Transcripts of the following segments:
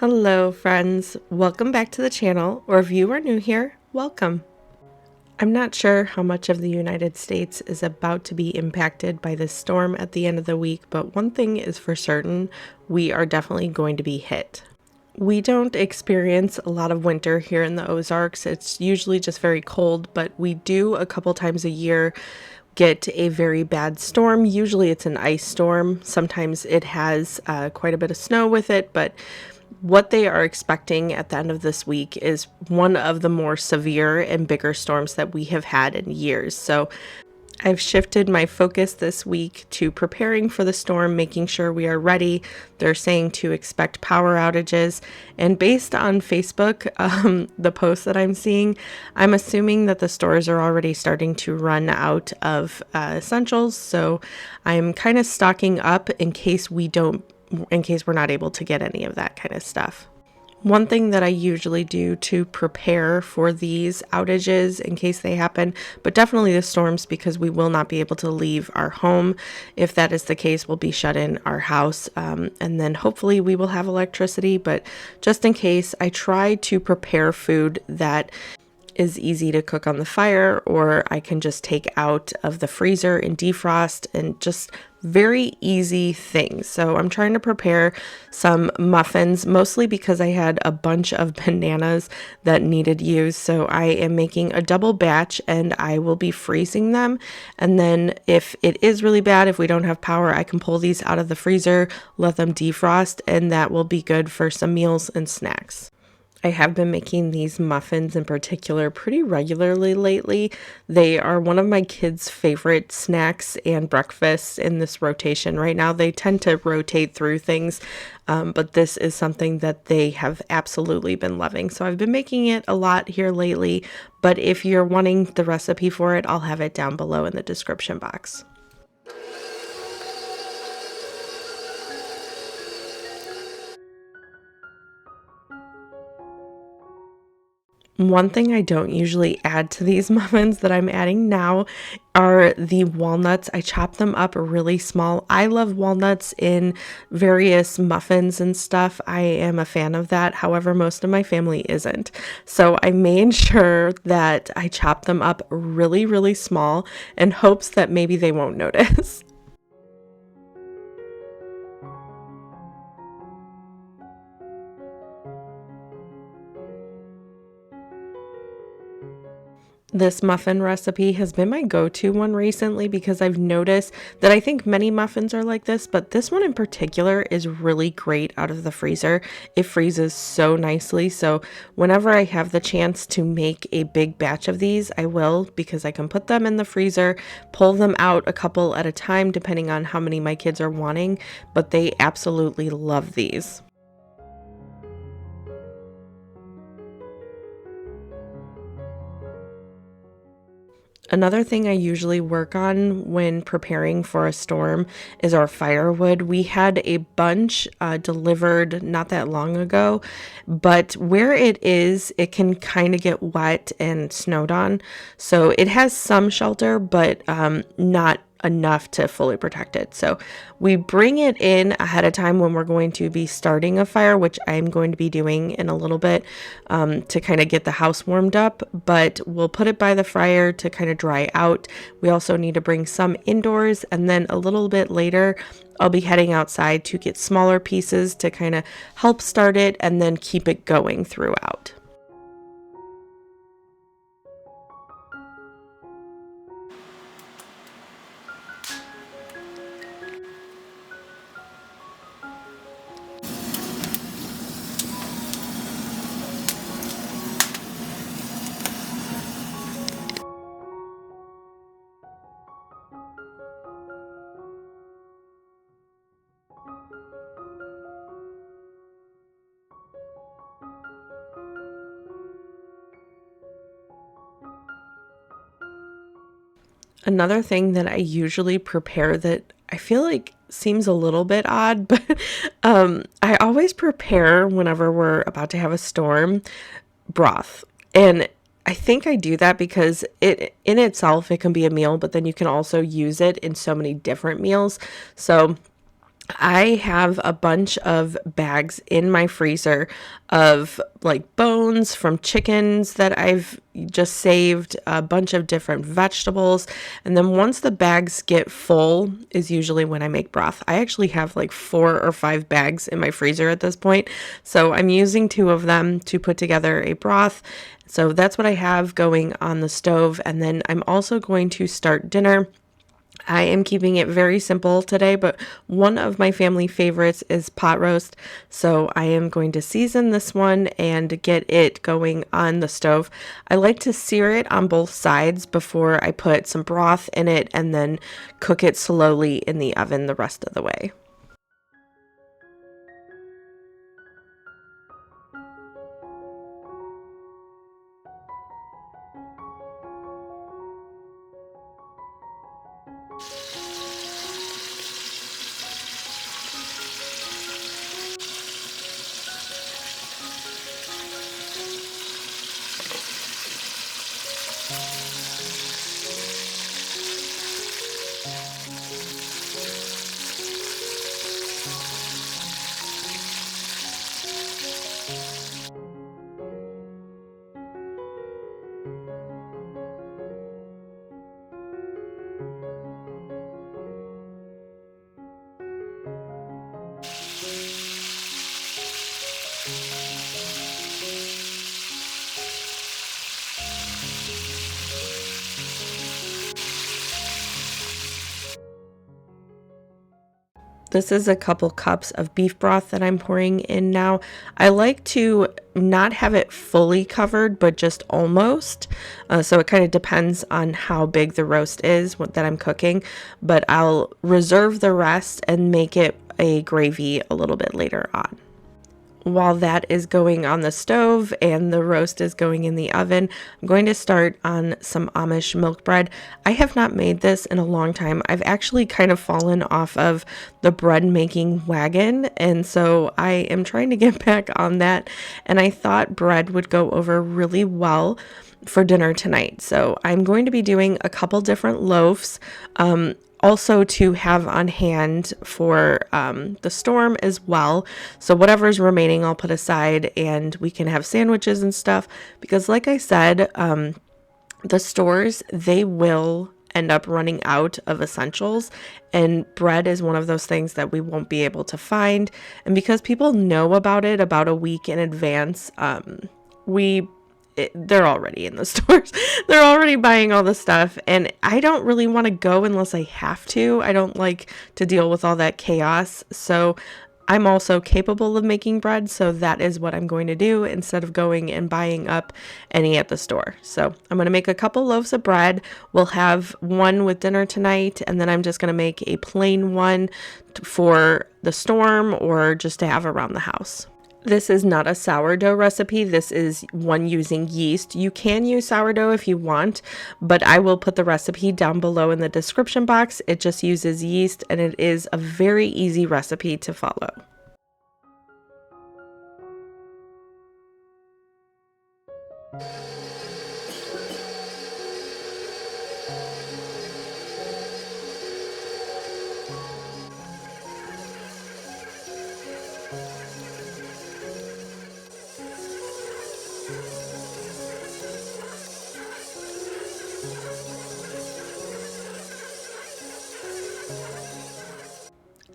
Hello friends, welcome back to the channel, or if you are new here, welcome. I'm not sure how much of the United States is about to be impacted by this storm at the end of the week, but one thing is for certain, we are definitely going to be hit. We don't experience a lot of winter here in the Ozarks. It's usually just very cold, but we do a couple times a year get a very bad storm. Usually it's an ice storm. Sometimes it has quite a bit of snow with it, but what they are expecting at the end of this week is one of the more severe and bigger storms that we have had in years. So I've shifted my focus this week to preparing for the storm, making sure we are ready. They're saying to expect power outages. And based on Facebook, the posts that I'm seeing, I'm assuming that the stores are already starting to run out of essentials. So I'm kind of stocking up in case we're not able to get any of that kind of stuff. One thing that I usually do to prepare for these outages in case they happen, but definitely the storms, because we will not be able to leave our home. If that is the case, we'll be shut in our house, and then hopefully we will have electricity. But just in case, I try to prepare food that is easy to cook on the fire, or I can just take out of the freezer and defrost, and just very easy things. So I'm trying to prepare some muffins, mostly because I had a bunch of bananas that needed use. So I am making a double batch and I will be freezing them. And then if it is really bad, if we don't have power, I can pull these out of the freezer, let them defrost, and that will be good for some meals and snacks. I have been making these muffins in particular pretty regularly lately. They are one of my kids' favorite snacks and breakfasts in this rotation right now. They tend to rotate through things, but this is something that they have absolutely been loving. So I've been making it a lot here lately, but if you're wanting the recipe for it, I'll have it down below in the description box. One thing I don't usually add to these muffins that I'm adding now are the walnuts. I chop them up really small. I love walnuts in various muffins and stuff. I am a fan of that. However, most of my family isn't. So I made sure that I chop them up really, really small in hopes that maybe they won't notice. This muffin recipe has been my go-to one recently because I've noticed that I think many muffins are like this, but this one in particular is really great out of the freezer. It freezes so nicely, so whenever I have the chance to make a big batch of these, I will, because I can put them in the freezer, pull them out a couple at a time depending on how many my kids are wanting, but they absolutely love these. Another thing I usually work on when preparing for a storm is our firewood. We had a bunch delivered not that long ago, but where it is, it can kind of get wet and snowed on. So it has some shelter, but not enough to fully protect it. So we bring it in ahead of time when we're going to be starting a fire, which I'm going to be doing in a little bit, to kind of get the house warmed up, but we'll put it by the fryer to kind of dry out. We also need to bring some indoors, and then a little bit later I'll be heading outside to get smaller pieces to kind of help start it and then keep it going throughout. Another thing that I usually prepare that I feel like seems a little bit odd, but I always prepare whenever we're about to have a storm, broth. And I think I do that because it in itself it can be a meal, but then you can also use it in so many different meals. So I have a bunch of bags in my freezer of like bones from chickens that I've just saved, a bunch of different vegetables. And then once the bags get full is usually when I make broth. I actually have like 4 or 5 bags in my freezer at this point. So I'm using 2 of them to put together a broth. So that's what I have going on the stove. And then I'm also going to start dinner. I am keeping it very simple today, but one of my family favorites is pot roast. So I am going to season this one and get it going on the stove. I like to sear it on both sides before I put some broth in it and then cook it slowly in the oven the rest of the way. This is a couple cups of beef broth that I'm pouring in now. I like to not have it fully covered, but just almost. So it kind of depends on how big the roast is that I'm cooking, but I'll reserve the rest and make it a gravy a little bit later on. While that is going on the stove and the roast is going in the oven, I'm going to start on some Amish milk bread. I have not made this in a long time. I've actually kind of fallen off of the bread making wagon, and so I am trying to get back on that, and I thought bread would go over really well for dinner tonight. So I'm going to be doing a couple different loaves. Also to have on hand for the storm as well. So whatever's remaining, I'll put aside and we can have sandwiches and stuff. Because like I said, the stores, they will end up running out of essentials, and bread is one of those things that we won't be able to find. And because people know about it about a week in advance, they're already in the stores. They're already buying all the stuff, and I don't really want to go unless I have to. I don't like to deal with all that chaos. So I'm also capable of making bread, so that is what I'm going to do instead of going and buying up any at the store. So I'm going to make a couple loaves of bread. We'll have one with dinner tonight, and then I'm just going to make a plain one for the storm or just to have around the house. This is not a sourdough recipe. This is one using yeast. You can use sourdough if you want, but I will put the recipe down below in the description box. It just uses yeast, and it is a very easy recipe to follow.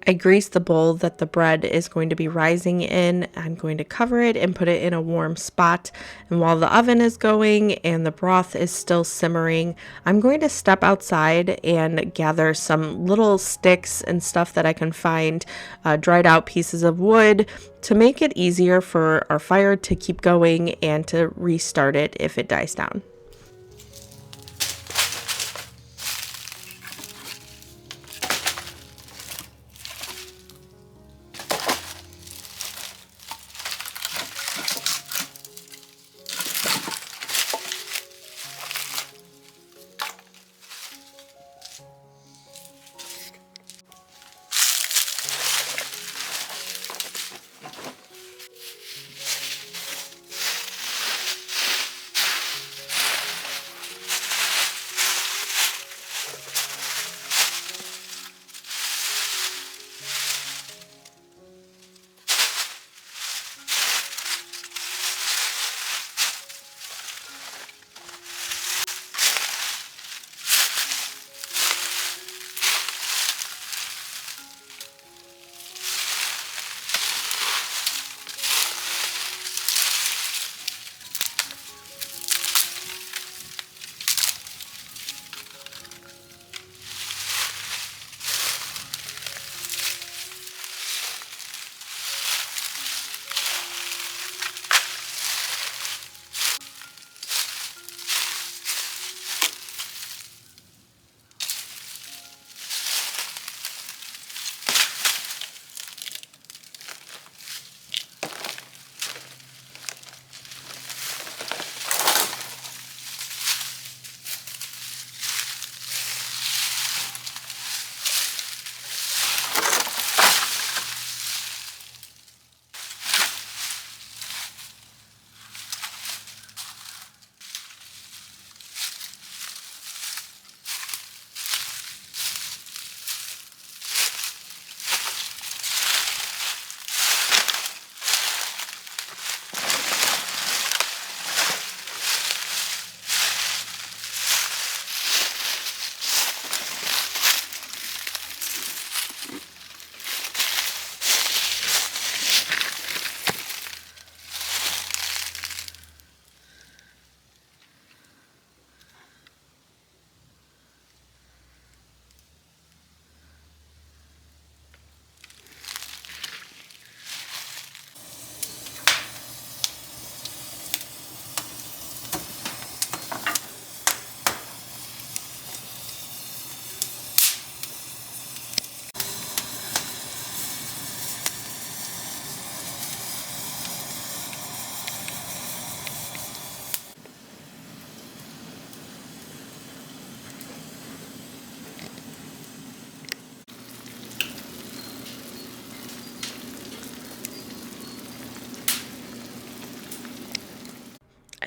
I grease the bowl that the bread is going to be rising in. I'm going to cover it and put it in a warm spot. And while the oven is going and the broth is still simmering, I'm going to step outside and gather some little sticks and stuff that I can find, dried out pieces of wood, to make it easier for our fire to keep going and to restart it if it dies down.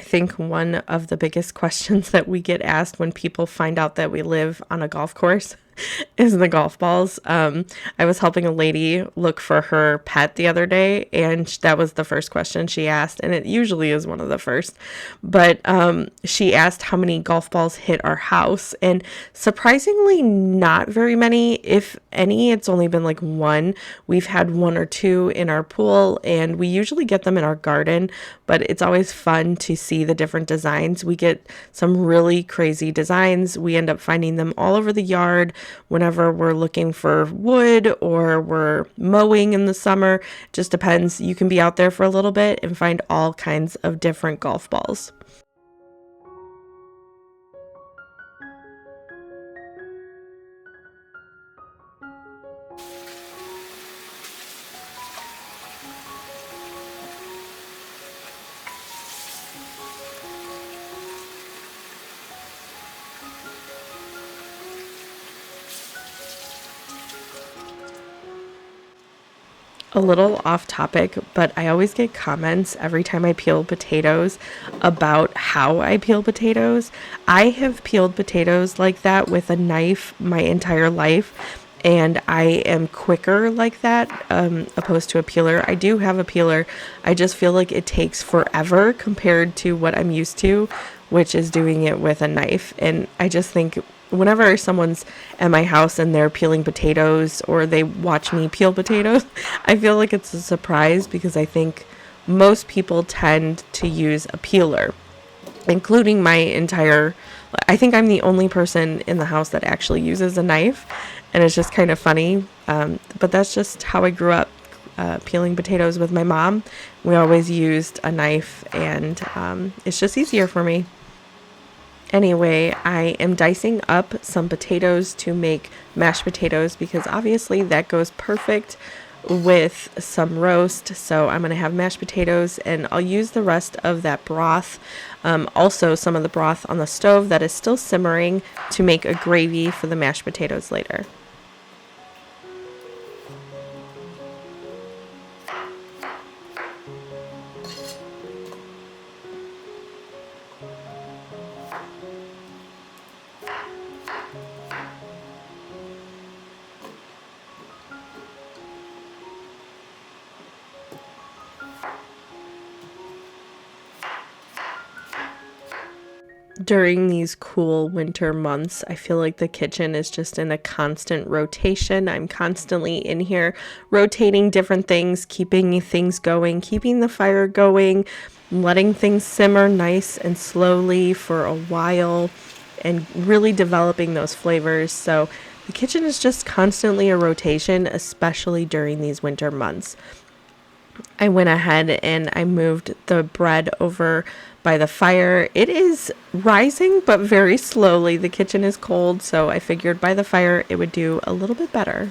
think one of the biggest questions that we get asked when people find out that we live on a golf course is the golf balls. I was helping a lady look for her pet the other day, and that was the first question she asked, and it usually is one of the first. But she asked how many golf balls hit our house, and surprisingly not very many. If any, it's only been like one. We've had one or two in our pool, and we usually get them in our garden, but it's always fun to see the different designs. We get some really crazy designs. We end up finding them all over the yard whenever we're looking for wood or we're mowing in the summer. Just depends. You can be out there for a little bit and find all kinds of different golf balls. A little off topic, but I always get comments every time I peel potatoes about how I peel potatoes. I have peeled potatoes like that with a knife my entire life, and I am quicker like that opposed to a peeler. I do have a peeler. I just feel like it takes forever compared to what I'm used to, which is doing it with a knife. And I just think whenever someone's at my house and they're peeling potatoes or they watch me peel potatoes, I feel like it's a surprise because I think most people tend to use a peeler, including I think I'm the only person in the house that actually uses a knife, and it's just kind of funny. But that's just how I grew up peeling potatoes with my mom. We always used a knife, and it's just easier for me. Anyway, I am dicing up some potatoes to make mashed potatoes because obviously that goes perfect with some roast. So I'm going to have mashed potatoes, and I'll use the rest of that broth, also some of the broth on the stove that is still simmering, to make a gravy for the mashed potatoes later. During these cool winter months, I feel like the kitchen is just in a constant rotation. I'm constantly in here rotating different things, keeping things going, keeping the fire going, letting things simmer nice and slowly for a while, and really developing those flavors. So the kitchen is just constantly a rotation, especially during these winter months. I went ahead and I moved the bread over by the fire. It is rising, but very slowly. The kitchen is cold, so I figured by the fire it would do a little bit better.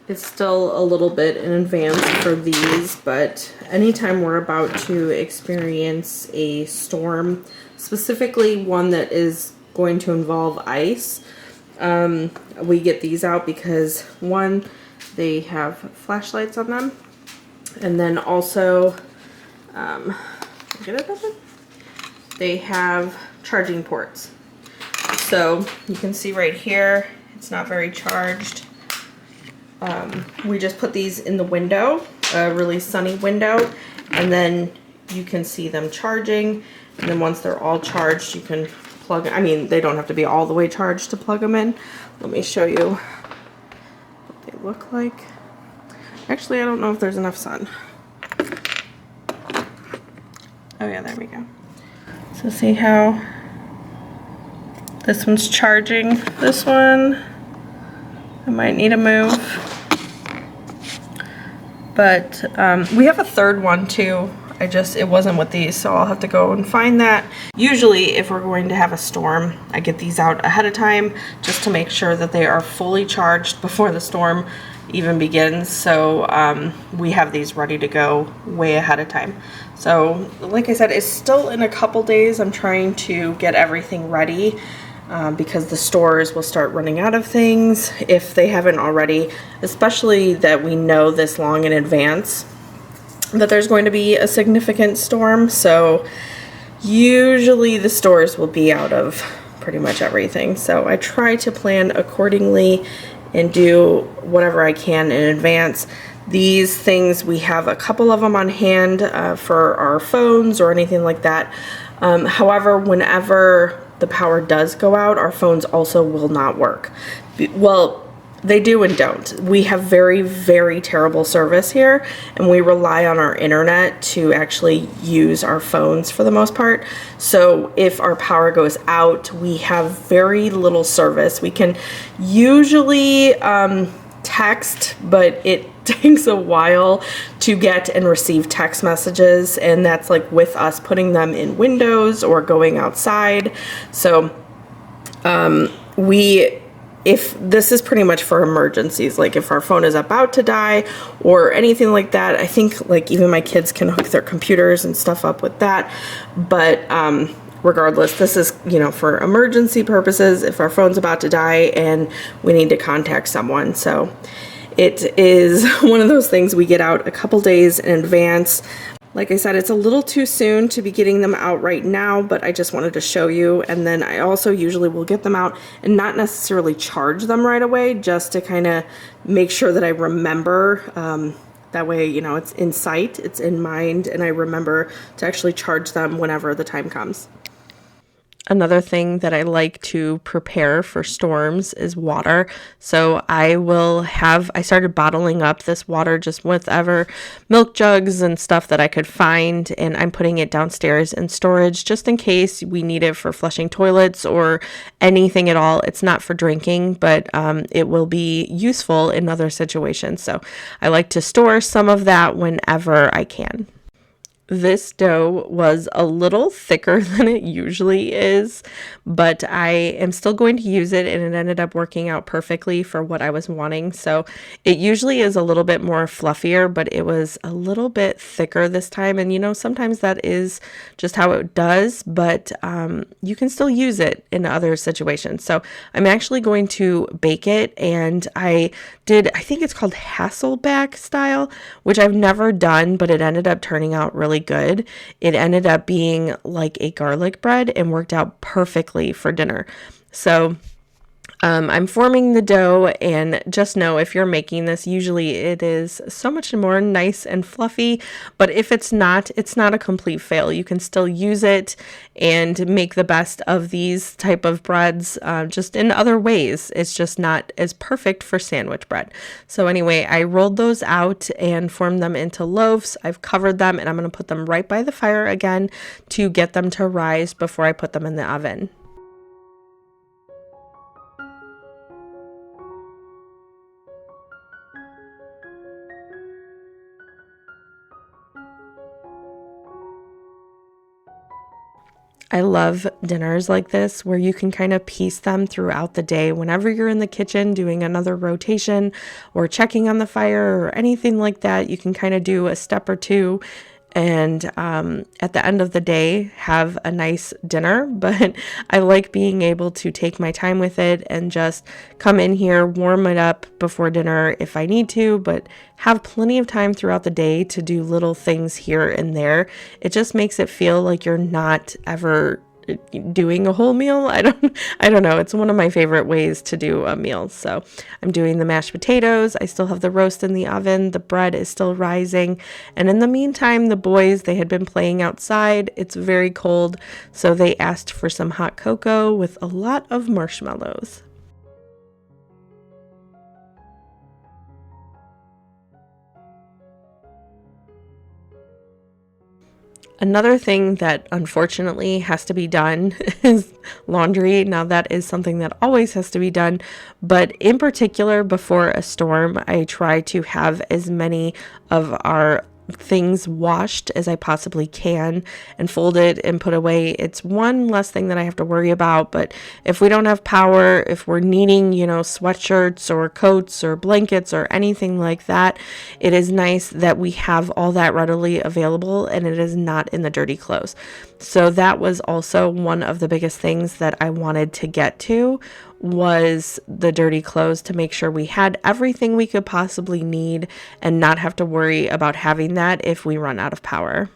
It's still a little bit in advance for these, but anytime we're about to experience a storm, specifically one that is going to involve ice, we get these out because, one, they have flashlights on them, and then also they have charging ports. So you can see right here, it's not very charged. We just put these in the window, a really sunny window, and then you can see them charging. And then once they're all charged, you can plug, I mean, they don't have to be all the way charged to plug them in. Let me show you what they look like. Actually, I don't know if there's enough sun. Oh yeah, there we go. So see how this one's charging. This one, I might need to move. But we have a third one too. It wasn't with these, so I'll have to go and find that. Usually if we're going to have a storm, I get these out ahead of time just to make sure that they are fully charged before the storm even begins. So we have these ready to go way ahead of time. So like I said, it's still in a couple days. I'm trying to get everything ready because the stores will start running out of things if they haven't already, especially that we know this long in advance. that there's going to be a significant storm, so usually the stores will be out of pretty much everything. So I try to plan accordingly and do whatever I can in advance. These things, we have a couple of them on hand for our phones or anything like that. However, whenever the power does go out, our phones also will not work. Well, they do and don't. We have very, very terrible service here, and we rely on our internet to actually use our phones for the most part. So if our power goes out, we have very little service. We can usually text, but it takes a while to get and receive text messages, and that's like with us putting them in windows or going outside. So if this is pretty much for emergencies, like if our phone is about to die or anything like that. I think like even my kids can hook their computers and stuff up with that. But regardless, this is, for emergency purposes, if our phone's about to die and we need to contact someone. So it is one of those things we get out a couple days in advance. Like I said, it's a little too soon to be getting them out right now, but I just wanted to show you. And then I also usually will get them out and not necessarily charge them right away, just to kind of make sure that I remember. That way, it's in sight, it's in mind, and I remember to actually charge them whenever the time comes. Another thing that I like to prepare for storms is water. So I started bottling up this water just with milk jugs and stuff that I could find, and I'm putting it downstairs in storage just in case we need it for flushing toilets or anything at all. It's not for drinking, but it will be useful in other situations. So I like to store some of that whenever I can. This dough was a little thicker than it usually is, but I am still going to use it, and it ended up working out perfectly for what I was wanting. So it usually is a little bit more fluffier, but it was a little bit thicker this time. And sometimes that is just how it does, but you can still use it in other situations. So I'm actually going to bake it, and I think it's called Hasselback style, which I've never done, but it ended up turning out really good. It ended up being like a garlic bread and worked out perfectly for dinner. So I'm forming the dough, and just know if you're making this, usually it is so much more nice and fluffy, but if it's not a complete fail. You can still use it and make the best of these type of breads just in other ways. It's just not as perfect for sandwich bread. So anyway, I rolled those out and formed them into loaves. I've covered them, and I'm going to put them right by the fire again to get them to rise before I put them in the oven. I love dinners like this where you can kind of piece them throughout the day. Whenever you're in the kitchen doing another rotation or checking on the fire or anything like that, you can kind of do a step or two, and at the end of the day have a nice dinner. But I like being able to take my time with it and just come in here, warm it up before dinner if I need to, but have plenty of time throughout the day to do little things here and there. It just makes it feel like you're not ever doing a whole meal. I don't know. It's one of my favorite ways to do a meal. So I'm doing the mashed potatoes. I still have the roast in the oven. The bread is still rising. And in the meantime, the boys, they had been playing outside. It's very cold, so they asked for some hot cocoa with a lot of marshmallows. Another thing that unfortunately has to be done is laundry. Now that is something that always has to be done, but in particular before a storm, I try to have as many of our things washed as I possibly can and folded and put away. It's one less thing that I have to worry about. But if we don't have power, if we're needing, sweatshirts or coats or blankets or anything like that, it is nice that we have all that readily available and it is not in the dirty clothes. So that was also one of the biggest things that I wanted to get to, was the dirty clothes, to make sure we had everything we could possibly need and not have to worry about having that if we run out of power.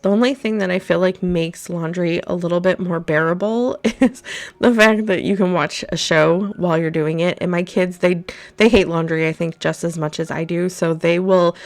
The only thing that I feel like makes laundry a little bit more bearable is the fact that you can watch a show while you're doing it. And my kids, they hate laundry, I think, just as much as I do. So they will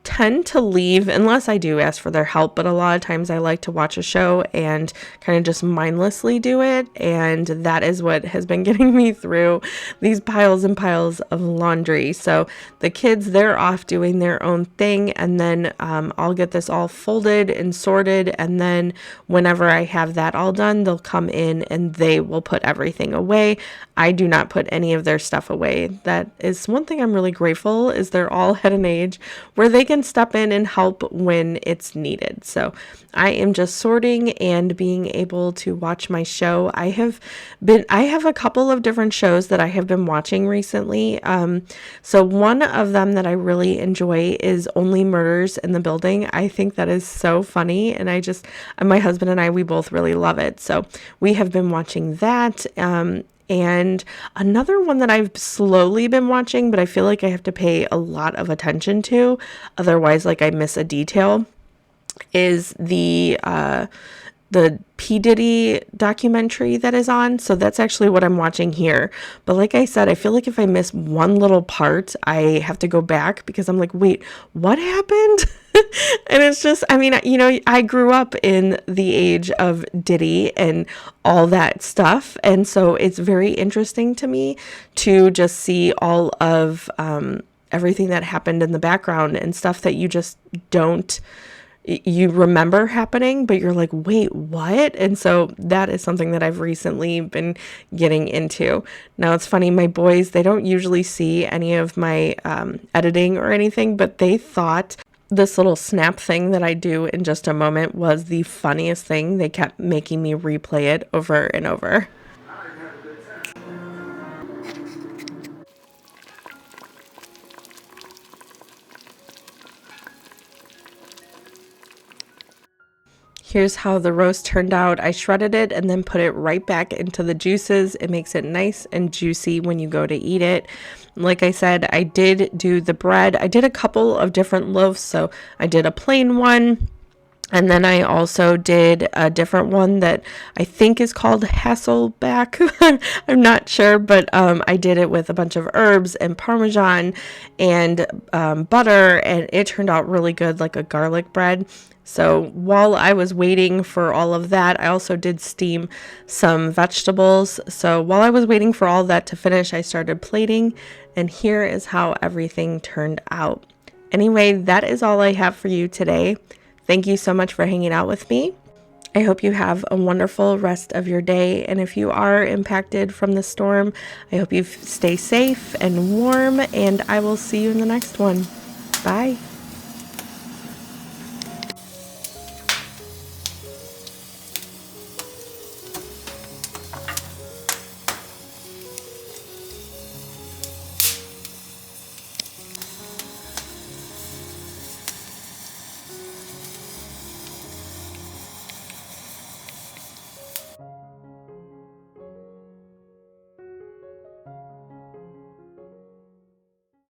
tend to leave unless I do ask for their help, but a lot of times I like to watch a show and kind of just mindlessly do it, and that is what has been getting me through these piles and piles of laundry. So the kids, they're off doing their own thing, and then I'll get this all folded and sorted, and then whenever I have that all done, they'll come in and they will put everything away. I do not put any of their stuff away. That is one thing I'm really grateful, is they're all at an age where they can step in and help when it's needed. So I am just sorting and being able to watch my show. I have a couple of different shows that I have been watching recently. So one of them that I really enjoy is Only Murders in the Building. I think that is so funny, and my husband and I, we both really love it. So we have been watching that. And another one that I've slowly been watching, but I feel like I have to pay a lot of attention to, otherwise like I miss a detail, is the P. Diddy documentary that is on. So that's actually what I'm watching here. But like I said, I feel like if I miss one little part, I have to go back because I'm like, wait, what happened? And it's just, I mean, you know, I grew up in the age of Diddy and all that stuff. And so it's very interesting to me to just see all of everything that happened in the background and stuff that you just you remember happening, but you're like, wait, what? And so that is something that I've recently been getting into. Now it's funny, my boys, they don't usually see any of my editing or anything, but they thought this little snap thing that I do in just a moment was the funniest thing. They kept making me replay it over and over. Here's how the roast turned out. I shredded it and then put it right back into the juices. It makes it nice and juicy when you go to eat it. Like I said, I did do the bread. I did a couple of different loaves. So I did a plain one, and then I also did a different one that I think is called Hasselback. I'm not sure, but I did it with a bunch of herbs and Parmesan and butter, and it turned out really good, like a garlic bread. So while I was waiting for all of that, I also did steam some vegetables. So while I was waiting for all that to finish, I started plating, and here is how everything turned out. Anyway, that is all I have for you today. Thank you so much for hanging out with me. I hope you have a wonderful rest of your day. And if you are impacted from the storm, I hope you stay safe and warm, and I will see you in the next one. Bye.